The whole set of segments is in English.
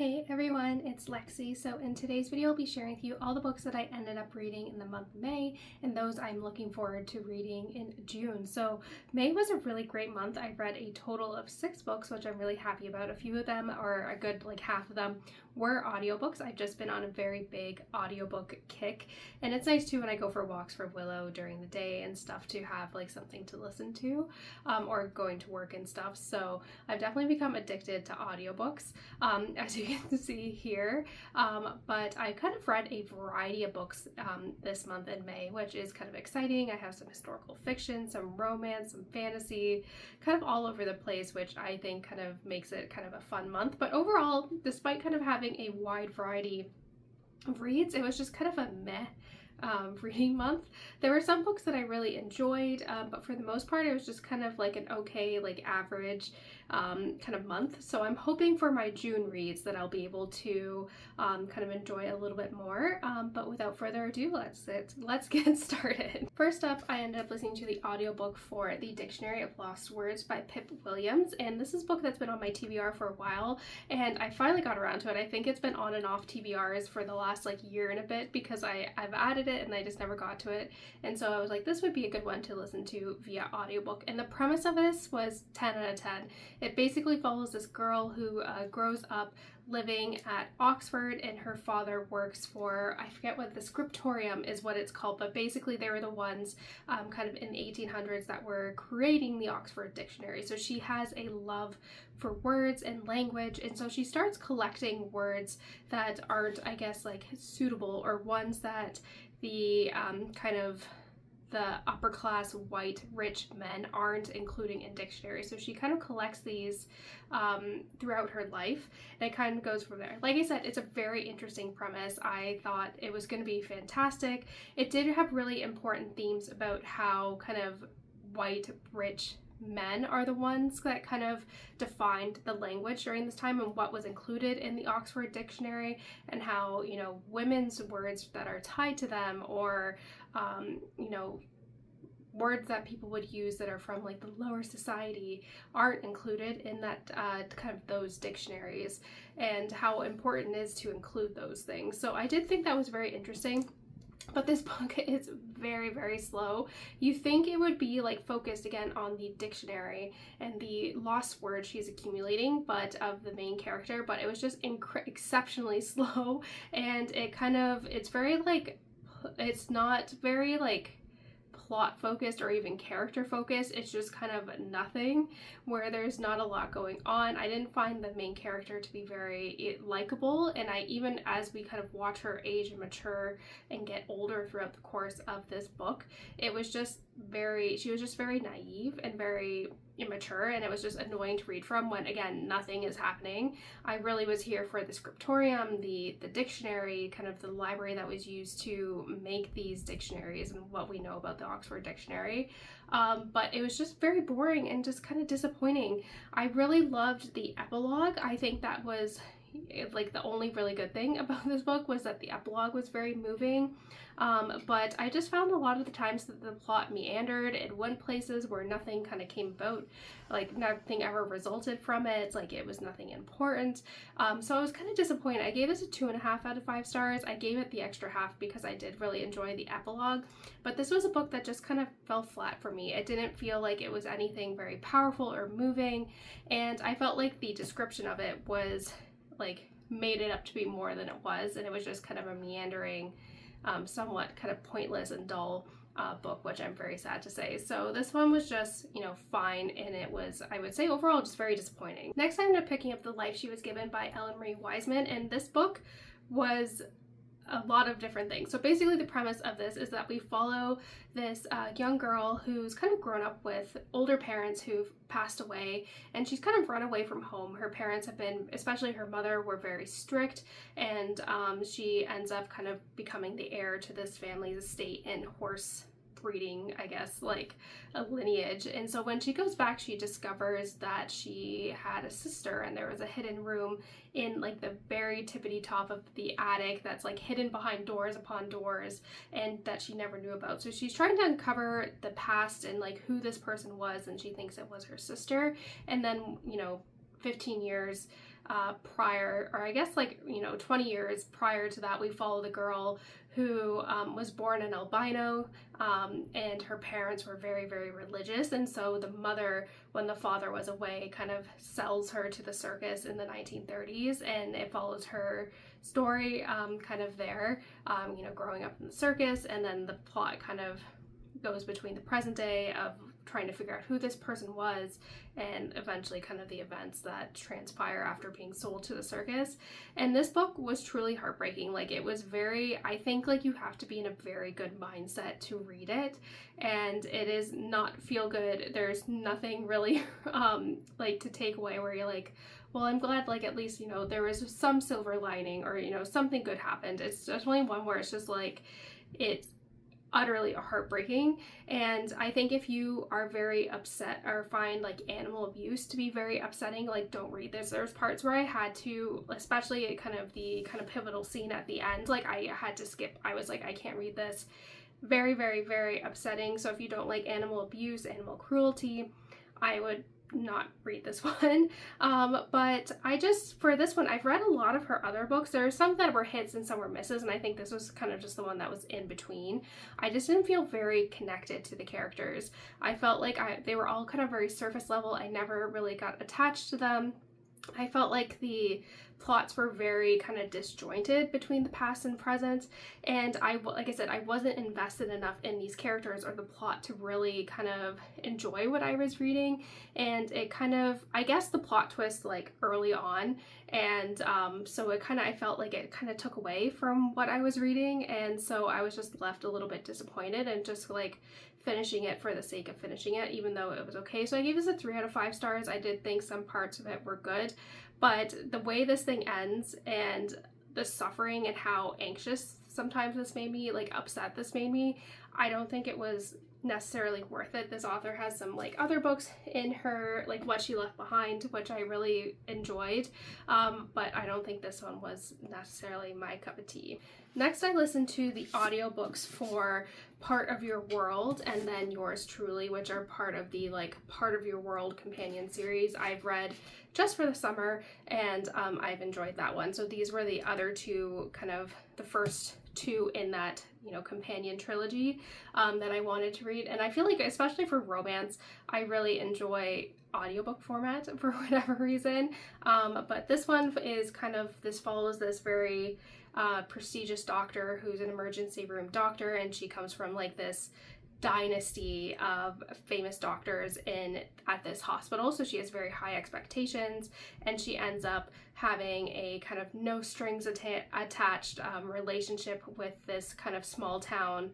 Hey everyone, it's Lexi. So in today's video, I'll be sharing with you all the books that I ended up reading in the month of May and those I'm looking forward to reading in June. So May was a really great month. I read a total of 6 books, which I'm really happy about. A few of them, or a good half of them, were audiobooks. I've just been on a very big audiobook kick, and it's nice too when I go for walks for Willow during the day and stuff to have something to listen to, or going to work and stuff. So I've definitely become addicted to audiobooks, as you can see here. But I kind of read a variety of books this month in May, which is kind of exciting. I have some historical fiction, some romance, some fantasy, kind of all over the place, which I think kind of makes it kind of a fun month. But overall, despite kind of having a wide variety of reads, it was just kind of a meh reading month. There were some books that I really enjoyed, but for the most part it was just kind of an okay, average kind of month. So I'm hoping for my June reads that I'll be able to kind of enjoy a little bit more, but without further ado, let's get started. First up, I ended up listening to the audiobook for The Dictionary of Lost Words by Pip Williams, and this is a book that's been on my TBR for a while, and I finally got around to it. I think it's been on and off TBRs for the last year and a bit because I've added it and I just never got to it, and so I was like, this would be a good one to listen to via audiobook. And the premise of this was 10 out of 10. It basically follows this girl who grows up living at Oxford, and her father works for, I forget what the scriptorium is what it's called, but basically they were the ones kind of in the 1800s that were creating the Oxford Dictionary. So she has a love for words and language, and so she starts collecting words that aren't, I guess, suitable, or ones that the kind of the upper class white rich men aren't including in dictionaries. So she kind of collects these throughout her life, and it kind of goes from there. Like I said, it's a very interesting premise. I thought it was going to be fantastic. It did have really important themes about how kind of white rich men are the ones that kind of defined the language during this time and what was included in the Oxford Dictionary, and how, women's words that are tied to them, or words that people would use that are from the lower society aren't included in that kind of those dictionaries, and how important it is to include those things. So I did think that was very interesting. But this book is very, very slow. You think it would be focused again on the dictionary and the lost words she's accumulating, but of the main character, but it was just exceptionally slow, and it's very it's not very plot focused or even character focused. It's just kind of nothing, where there's not a lot going on. I didn't find the main character to be very likable, and even as we kind of watch her age and mature and get older throughout the course of this book, she was just very naive and very immature, and it was just annoying to read from when, again, nothing is happening. I really was here for the scriptorium, the dictionary, kind of the library that was used to make these dictionaries and what we know about the Oxford Dictionary. But it was just very boring and just kind of disappointing. I really loved the epilogue. I think that was the only really good thing about this book, was that the epilogue was very moving, but I just found a lot of the times that the plot meandered and went places where nothing kind of came about, nothing ever resulted from it, it was nothing important. So I was kind of disappointed. I gave this a 2.5 out of 5 stars. I gave it the extra half because I did really enjoy the epilogue, but this was a book that just kind of fell flat for me. It didn't feel like it was anything very powerful or moving, and I felt like the description of it was made it up to be more than it was, and it was just kind of a meandering, somewhat kind of pointless and dull book, which I'm very sad to say. So this one was just, fine, and it was, I would say, overall just very disappointing. Next, I ended up picking up The Life She Was Given by Ellen Marie Wiseman, and this book was a lot of different things. So basically the premise of this is that we follow this young girl who's kind of grown up with older parents who've passed away, and she's kind of run away from home. Her parents have been, especially her mother, were very strict, and she ends up kind of becoming the heir to this family's estate and horse breeding, I guess, a lineage. And so when she goes back, she discovers that she had a sister, and there was a hidden room in the very tippity top of the attic that's hidden behind doors upon doors, and that she never knew about. So she's trying to uncover the past and who this person was, and she thinks it was her sister. And then 15 years prior, or I guess like, 20 years prior to that, we follow the girl who was born an albino, and her parents were very, very religious, and so the mother, when the father was away, kind of sells her to the circus in the 1930s, and it follows her story kind of there, growing up in the circus, and then the plot kind of goes between the present day of trying to figure out who this person was, and eventually kind of the events that transpire after being sold to the circus. And this book was truly heartbreaking. Like, it was very, I think like you have to be in a very good mindset to read it, and it is not feel good. There's nothing really like to take away where you're like, well, I'm glad like at least, there was some silver lining, or, something good happened. It's definitely one where it's just like, it's utterly heartbreaking. And I think if you are very upset or find like animal abuse to be very upsetting, like, don't read this. There's parts where I had to, especially the kind of pivotal scene at the end, like I had to skip. I was like, I can't read this. Very, very, very upsetting. So if you don't like animal abuse, animal cruelty, I would not read this one. But for this one, I've read a lot of her other books. There are some that were hits and some were misses, and I think this was kind of just the one that was in between. I just didn't feel very connected to the characters. I felt like they were all kind of very surface level. I never really got attached to them. I felt like the plots were very kind of disjointed between the past and present, and like I said, I wasn't invested enough in these characters or the plot to really kind of enjoy what I was reading. And it kind of, I guess the plot twist like early on, and so I felt like it kind of took away from what I was reading, and so I was just left a little bit disappointed and just like finishing it for the sake of finishing it, even though it was okay. So I gave this a 3 out of 5 stars. I did think some parts of it were good, but the way this thing ends and the suffering and how anxious sometimes this made me, like upset this made me, I don't think it was necessarily worth it. This author has some like other books in her, like What She Left Behind, which I really enjoyed, but I don't think this one was necessarily my cup of tea. Next, I listened to the audiobooks for Part of Your World and then Yours Truly, which are part of the like Part of Your World companion series I've read just for the summer, and I've enjoyed that one. So these were the other two, kind of the first two in that companion trilogy that I wanted to read. And I feel like, especially for romance, I really enjoy audiobook format for whatever reason, but this one is this follows this very prestigious doctor who's an emergency room doctor, and she comes from like this dynasty of famous doctors at this hospital, so she has very high expectations, and she ends up having a kind of no strings attached relationship with this kind of small town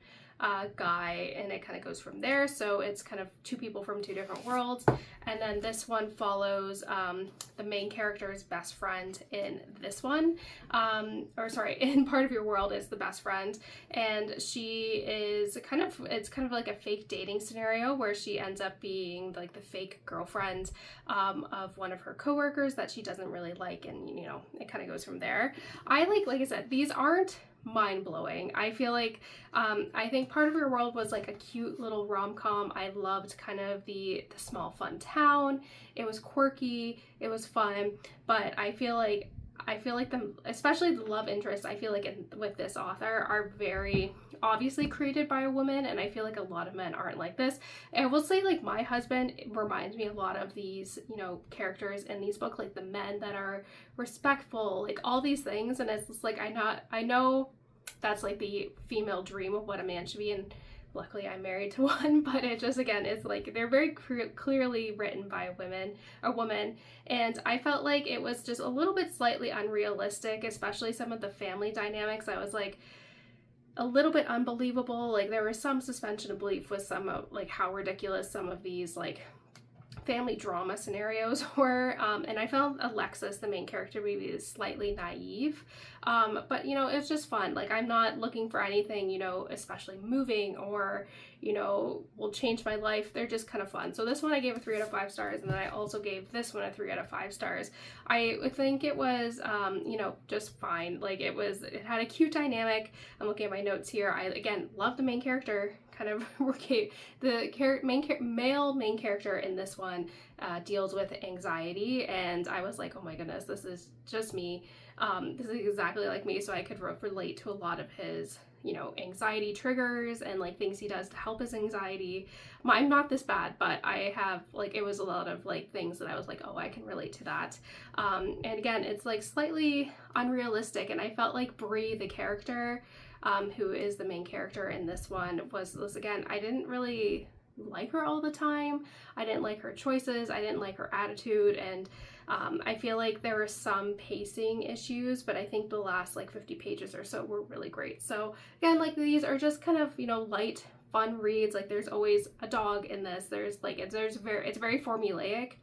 guy, and it kind of goes from there. So it's kind of two people from two different worlds. And then this one follows the main character's best friend in this one, in Part of Your World is the best friend, and she is it's kind of like a fake dating scenario where she ends up being like the fake girlfriend of one of her coworkers that she doesn't really like, and it kind of goes from there. Like I said, these aren't mind-blowing. I feel like I think Part of Your World was like a cute little rom-com. I loved kind of the small fun town. It was quirky, it was fun, but I feel like especially the love interests, I feel like with this author are very obviously created by a woman, and I feel like a lot of men aren't like this. And I will say, like, my husband reminds me a lot of these, characters in these books, like the men that are respectful, like all these things, and it's just like, I know that's like the female dream of what a man should be, and luckily I'm married to one, but it just, again, it's like they're very clearly written by a woman, and I felt like it was just a little bit slightly unrealistic, especially some of the family dynamics. I was like, a little bit unbelievable. Like, there was some suspension of belief with some of like how ridiculous some of these like family drama scenarios were, and I found Alexis, the main character, maybe is slightly naive, but it's just fun. Like, I'm not looking for anything especially moving or will change my life. They're just kind of fun. So this one I gave a 3 out of 5 stars, and then I also gave this one a 3 out of 5 stars. I think it was just fine. Like, it had a cute dynamic. I'm looking at my notes here. I again love the main character, kind of male main character in this one deals with anxiety, and I was like, oh my goodness, this is just me. This is exactly like me, so I could relate to a lot of his, you know, anxiety triggers and like things he does to help his anxiety. I'm not this bad, but I have, like, it was a lot of like things that I was like, oh, I can relate to that. And again, it's like slightly unrealistic, and I felt like Bree, the character, who is the main character in this one, was again, I didn't really like her all the time. I didn't like her choices. I didn't like her attitude, and I feel like there were some pacing issues, but I think the last like 50 pages or so were really great. So again, like, these are just kind of, you know, light, fun reads. Like, there's always a dog in this. There's like, it's very formulaic,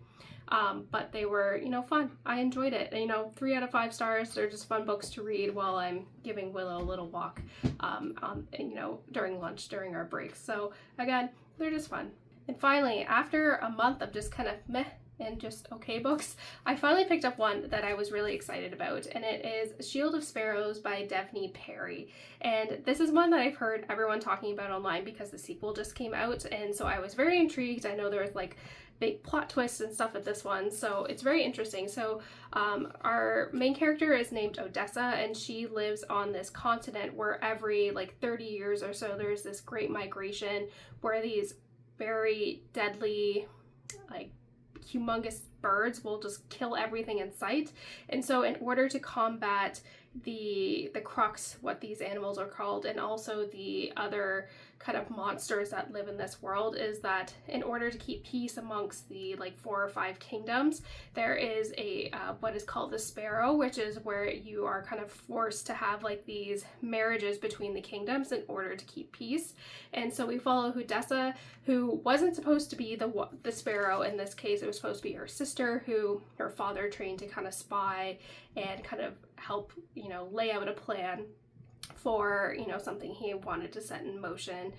but they were, you know, fun. I enjoyed it. And, you know, 3 out of 5 stars. They're just fun books to read while I'm giving Willow a little walk, you know, during lunch, during our breaks. So again, they're just fun. And finally, after a month of just kind of meh and just okay books, I finally picked up one that I was really excited about, and it is Shield of Sparrows by Devney Perry. And this is one that I've heard everyone talking about online because the sequel just came out, and so I was very intrigued. I know there was like big plot twists and stuff at this one, so it's very interesting. So our main character is named Odessa, and she lives on this continent where every like 30 years or so there's this great migration where these very deadly, like, humongous birds will just kill everything in sight. And so in order to combat the crux, what these animals are called, and also the other kind of monsters that live in this world, is that in order to keep peace amongst the like 4 or 5 kingdoms, there is a what is called the Sparrow, which is where you are kind of forced to have like these marriages between the kingdoms in order to keep peace. And so we follow Odessa, who wasn't supposed to be the Sparrow in this case. It was supposed to be her sister, who her father trained to kind of spy and kind of help, you know, lay out a plan for, you know, something he wanted to set in motion.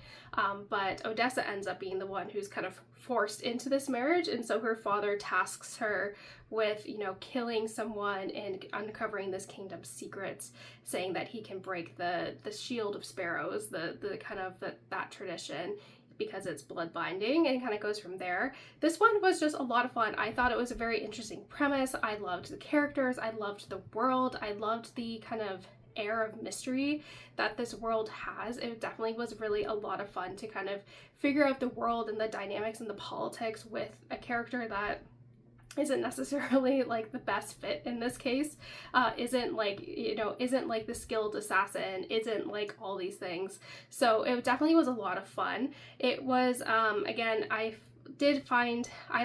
But Odessa ends up being the one who's kind of forced into this marriage, and so her father tasks her with, you know, killing someone and uncovering this kingdom's secrets, saying that he can break the Shield of Sparrows, the kind of that tradition, because it's blood binding, and kind of goes from there. This one was just a lot of fun. I thought it was a very interesting premise. I loved the characters. I loved the world. I loved the kind of air of mystery that this world has. It definitely was really a lot of fun to kind of figure out the world and the dynamics and the politics with a character that isn't necessarily like the best fit in this case, isn't like, you know, isn't like the skilled assassin, isn't like all these things. So it definitely was a lot of fun. It was, again, I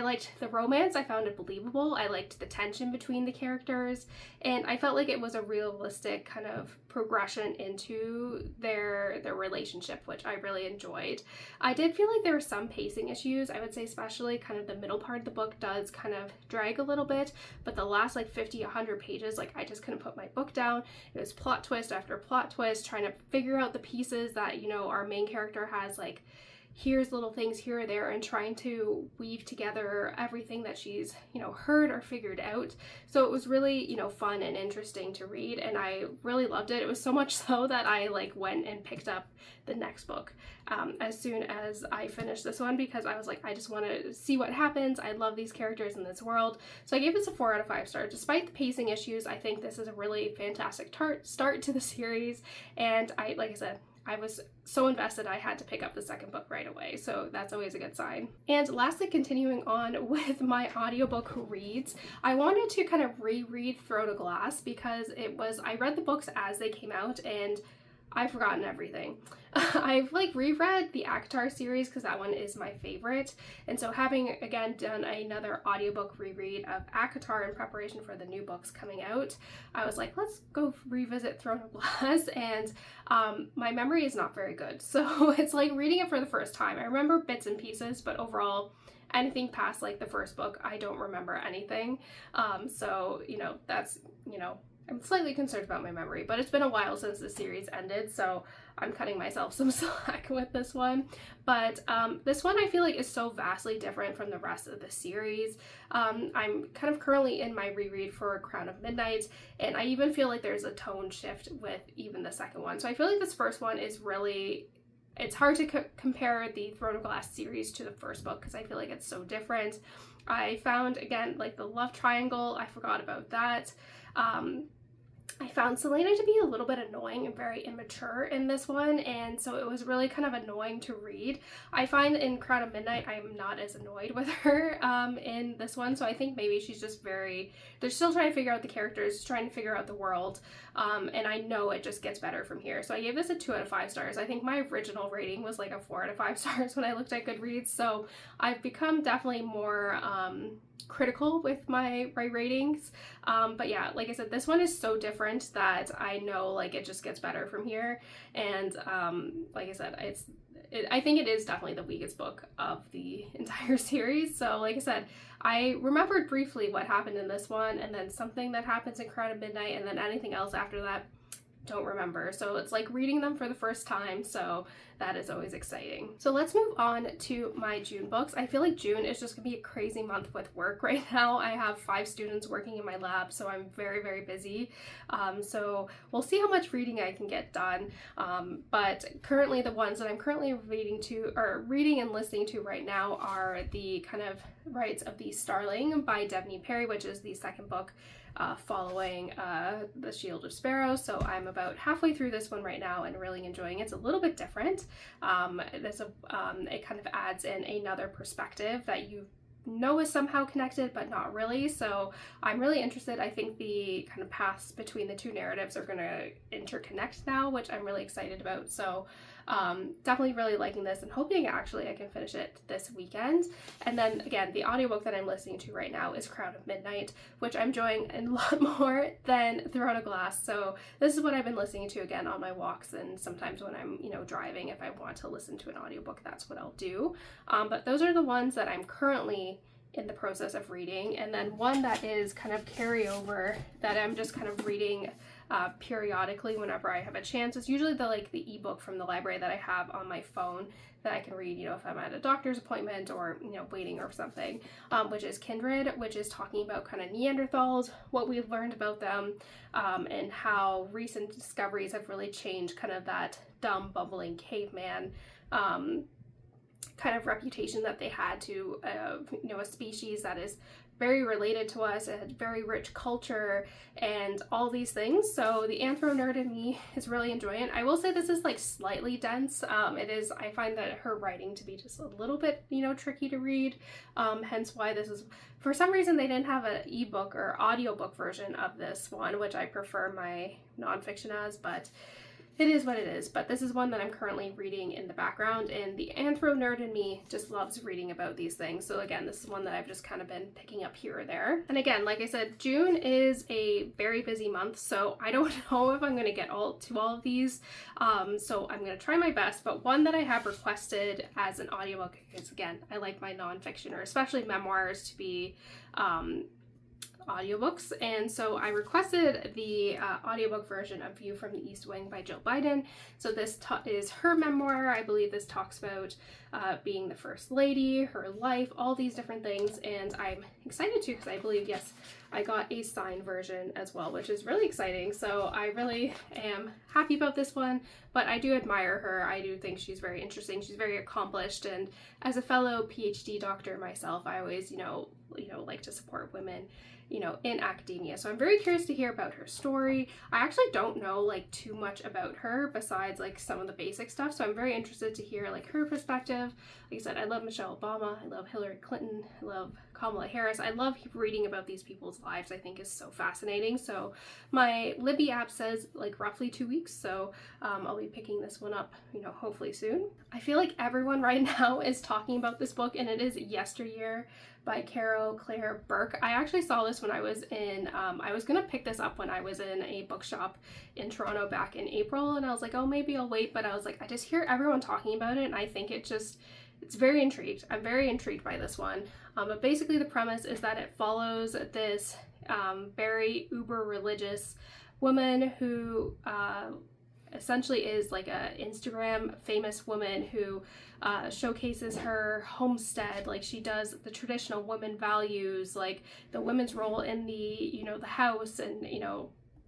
liked the romance. I found it believable. I liked the tension between the characters, and I felt like it was a realistic kind of progression into their relationship, which I really enjoyed. I did feel like there were some pacing issues. I would say especially kind of the middle part of the book does kind of drag a little bit, but the last like 50, 100 pages, like, I just couldn't put my book down. It was plot twist after plot twist, trying to figure out the pieces that, you know, our main character has, like, here's little things here or there, and trying to weave together everything that she's, you know, heard or figured out. So it was really, you know, fun and interesting to read, and I really loved it. It was so much so that I like went and picked up the next book as soon as I finished this one, because I was like, I just want to see what happens. I love these characters in this world. So I gave this a 4 out of 5 stars. Despite the pacing issues, I think this is a really fantastic start to the series, and like I said, I was so invested I had to pick up the second book right away, so that's always a good sign. And lastly, continuing on with my audiobook reads, I wanted to kind of reread Throne of Glass, because I read the books as they came out, and I've forgotten everything. I've like reread the ACOTAR series because that one is my favorite, and so having again done another audiobook reread of ACOTAR in preparation for the new books coming out, I was like, let's go revisit Throne of Glass, and my memory is not very good, so it's like reading it for the first time. I remember bits and pieces, but overall, anything past like the first book, I don't remember anything. So, you know, that's, you know, I'm slightly concerned about my memory, but it's been a while since the series ended, so I'm cutting myself some slack with this one. But this one I feel like is so vastly different from the rest of the series. I'm kind of currently in my reread for Crown of Midnight, and I even feel like there's a tone shift with even the second one. So I feel like this first one is really it's hard to compare the Throne of Glass series to the first book because I feel like it's so different. I found, again, like the love triangle, I forgot about that. I found Selena to be a little bit annoying and very immature in this one, and so it was really kind of annoying to read. I find in Crown of Midnight I am not as annoyed with her in this one, so I think maybe she's just they're still trying to figure out the characters, trying to figure out the world, and I know it just gets better from here. So I gave this a 2 out of 5 stars. I think my original rating was like a 4 out of 5 stars when I looked at Goodreads, so I've become definitely more critical with my ratings, but yeah, like I said, this one is so different that I know like it just gets better from here, and like I said, I think it is definitely the weakest book of the entire series. So like I said, I remembered briefly what happened in this one, and then something that happens in Crown of Midnight, and then anything else after that don't remember. So it's like reading them for the first time, so that is always exciting. So let's move on to my June books. I feel like June is just gonna be a crazy month with work right now. I have 5 students working in my lab, so I'm very, very busy. So we'll see how much reading I can get done. But currently the ones that I'm currently reading and listening to right now are the kind of Rites of the Starling by Devney Perry, which is the second book following The Shield of Sparrows. So I'm about halfway through this one right now and really enjoying it. It's a little bit different. It kind of adds in another perspective that you know is somehow connected but not really, so I'm really interested. I think the kind of paths between the two narratives are going to interconnect now, which I'm really excited about. So definitely really liking this and hoping actually I can finish it this weekend. And then again, the audiobook that I'm listening to right now is Crown of Midnight, which I'm enjoying a lot more than Throne of Glass. So this is what I've been listening to again on my walks, and sometimes when I'm driving, if I want to listen to an audiobook, that's what I'll do. But those are the ones that I'm currently in the process of reading. And then one that is kind of carryover that I'm just kind of reading periodically whenever I have a chance. It's usually the ebook from the library that I have on my phone that I can read, if I'm at a doctor's appointment or, waiting or something, which is Kindred, which is talking about kind of Neanderthals, what we've learned about them, and how recent discoveries have really changed kind of that dumb, bumbling caveman kind of reputation that they had to, a species that is very related to us, a very rich culture, and all these things. So the anthro nerd in me is really enjoying it. I will say this is slightly dense. I find that her writing to be just a little bit, tricky to read. Hence why this is, for some reason they didn't have an ebook or audiobook version of this one, which I prefer my nonfiction as, but it is what it is. But this is one that I'm currently reading in the background, and the anthro nerd in me just loves reading about these things. So again, this is one that I've just kind of been picking up here or there. And again, like I said, June is a very busy month, so I don't know if I'm going to get all of these. So I'm going to try my best, but one that I have requested as an audiobook is, again, I like my nonfiction or especially memoirs to be audiobooks, and so I requested the audiobook version of View from the East Wing by Jill Biden. So this is her memoir. I believe this talks about being the first lady, her life, all these different things, and I'm excited too because I believe, yes, I got a signed version as well, which is really exciting. So I really am happy about this one, but I do admire her. I do think she's very interesting. She's very accomplished, and as a fellow PhD doctor myself, I always, like to support women in academia. So I'm very curious to hear about her story. I actually don't know too much about her besides some of the basic stuff. So I'm very interested to hear her perspective. Like I said, I love Michelle Obama. I love Hillary Clinton. I love Kamala Harris. I love reading about these people's lives. I think is so fascinating. So my Libby app says roughly 2 weeks. So I'll be picking this one up, hopefully soon. I feel like everyone right now is talking about this book, and it is Yesteryear by Caro, Claire, Burke. I actually saw this when I was in, I was gonna pick this up when I was in a bookshop in Toronto back in April, and I was like, oh, maybe I'll wait, but I was like, I just hear everyone talking about it, and I think it's very intrigued. I'm very intrigued by this one. But basically the premise is that it follows this very uber religious woman who essentially is a Instagram famous woman who showcases her homestead. She does the traditional women values, the women's role in the, the house, and,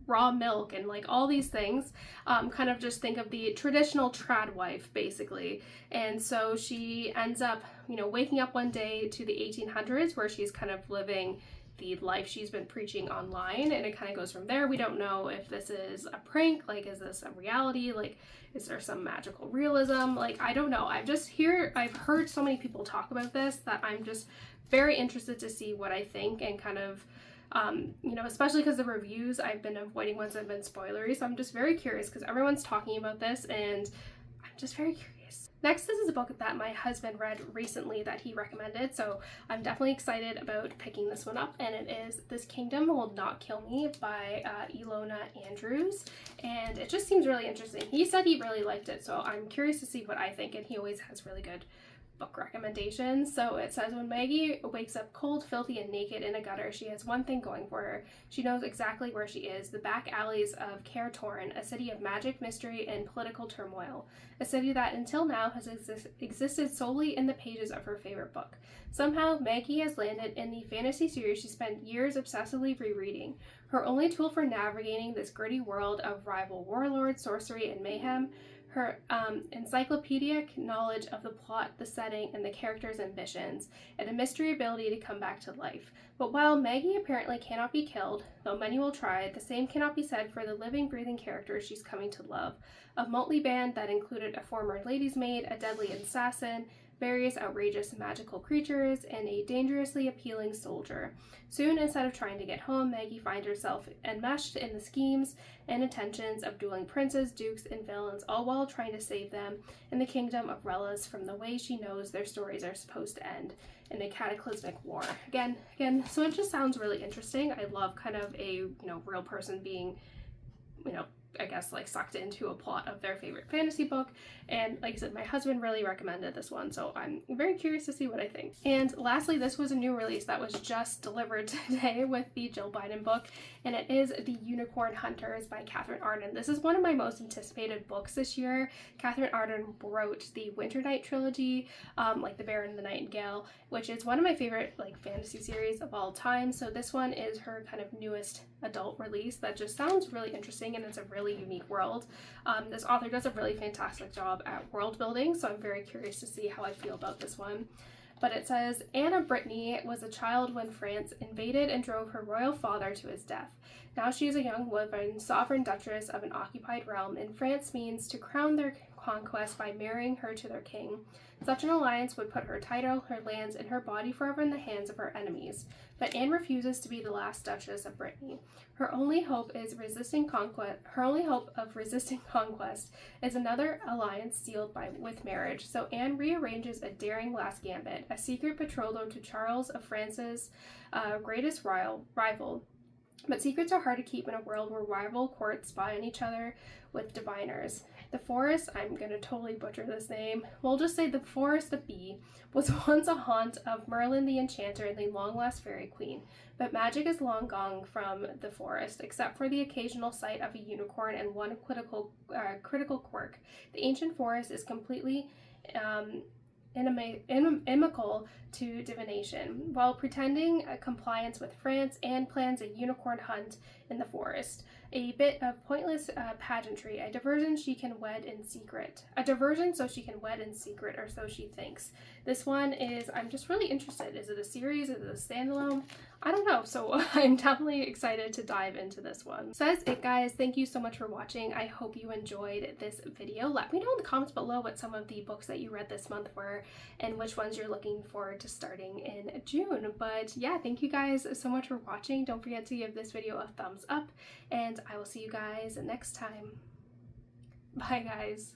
raw milk and like all these things. Kind of just think of the traditional trad wife basically. And so she ends up, you know, waking up one day to the 1800s where she's kind of living the life she's been preaching online, and it kind of goes from there. We don't know if this is a prank, like is this a reality, like is there some magical realism, like I don't know. I've heard so many people talk about this that I'm just very interested to see what I think, and kind of you know, especially because the reviews, I've been avoiding ones that have been spoilery, so I'm just very curious because everyone's talking about this and I'm just very curious. Next, this is a book that my husband read recently that he recommended, so I'm definitely excited about picking this one up, and it is This Kingdom Will Not Kill Me by Ilona Andrews, and it just seems really interesting. He said he really liked it, so I'm curious to see what I think, and he always has really good book recommendations. So it says, when Maggie wakes up cold, filthy, and naked in a gutter, she has one thing going for her. She knows exactly where she is, the back alleys of Caer Torin, a city of magic, mystery, and political turmoil. A city that until now has existed solely in the pages of her favorite book. Somehow, Maggie has landed in the fantasy series she spent years obsessively rereading. Her only tool for navigating this gritty world of rival warlords, sorcery, and mayhem, her encyclopedic knowledge of the plot, the setting, and the characters' ambitions, and a mystery ability to come back to life. But while Maggie apparently cannot be killed, though many will try, the same cannot be said for the living, breathing characters she's coming to love. A motley band that included a former lady's maid, a deadly assassin, various outrageous magical creatures, and a dangerously appealing soldier. Soon, instead of trying to get home, Maggie finds herself enmeshed in the schemes and intentions of dueling princes, dukes, and villains, all while trying to save them in the kingdom of Rellas from the way she knows their stories are supposed to end, in a cataclysmic war. Again, so it just sounds really interesting. I love kind of a, you know, real person being, you know, I guess like sucked into a plot of their favorite fantasy book, and like I said, my husband really recommended this one, so I'm very curious to see what I think. And lastly, this was a new release that was just delivered today with the Jill Biden book, and it is The Unicorn Hunters by Catherine Arden. This is one of my most anticipated books this year. Catherine Arden wrote the Winter Night trilogy, like The Bear and the Nightingale, which is one of my favorite like fantasy series of all time, so this one is her kind of newest adult release that just sounds really interesting, and it's a really unique world. This author does a really fantastic job at world building, so I'm very curious to see how I feel about this one. But it says, Anna Brittany was a child when France invaded and drove her royal father to his death. Now she is a young woman, sovereign duchess of an occupied realm, and France means to crown their conquest by marrying her to their king. Such an alliance would put her title, her lands, and her body forever in the hands of her enemies. But Anne refuses to be the last Duchess of Brittany. Her only hope of resisting conquest is another alliance sealed with marriage. So Anne rearranges a daring last gambit, a secret betrothal to Charles of France's greatest rival. But secrets are hard to keep in a world where rival courts spy on each other with diviners. The forest, I'm going to totally butcher this name, we'll just say the Forest of Bee, was once a haunt of Merlin the Enchanter and the long-lost Fairy Queen, but magic is long gone from the forest, except for the occasional sight of a unicorn and one critical quirk. The ancient forest is completely inimical to divination. While pretending compliance with France, Anne plans a unicorn hunt in the forest. A bit of pointless pageantry, a diversion so she can wed in secret, or so she thinks. This one is, I'm just really interested. Is it a series? Is it a standalone? I don't know, so I'm definitely excited to dive into this one. So that's it, guys. Thank you so much for watching. I hope you enjoyed this video. Let me know in the comments below what some of the books that you read this month were and which ones you're looking forward to starting in June. But yeah, thank you guys so much for watching. Don't forget to give this video a thumbs up, and I will see you guys next time. Bye, guys.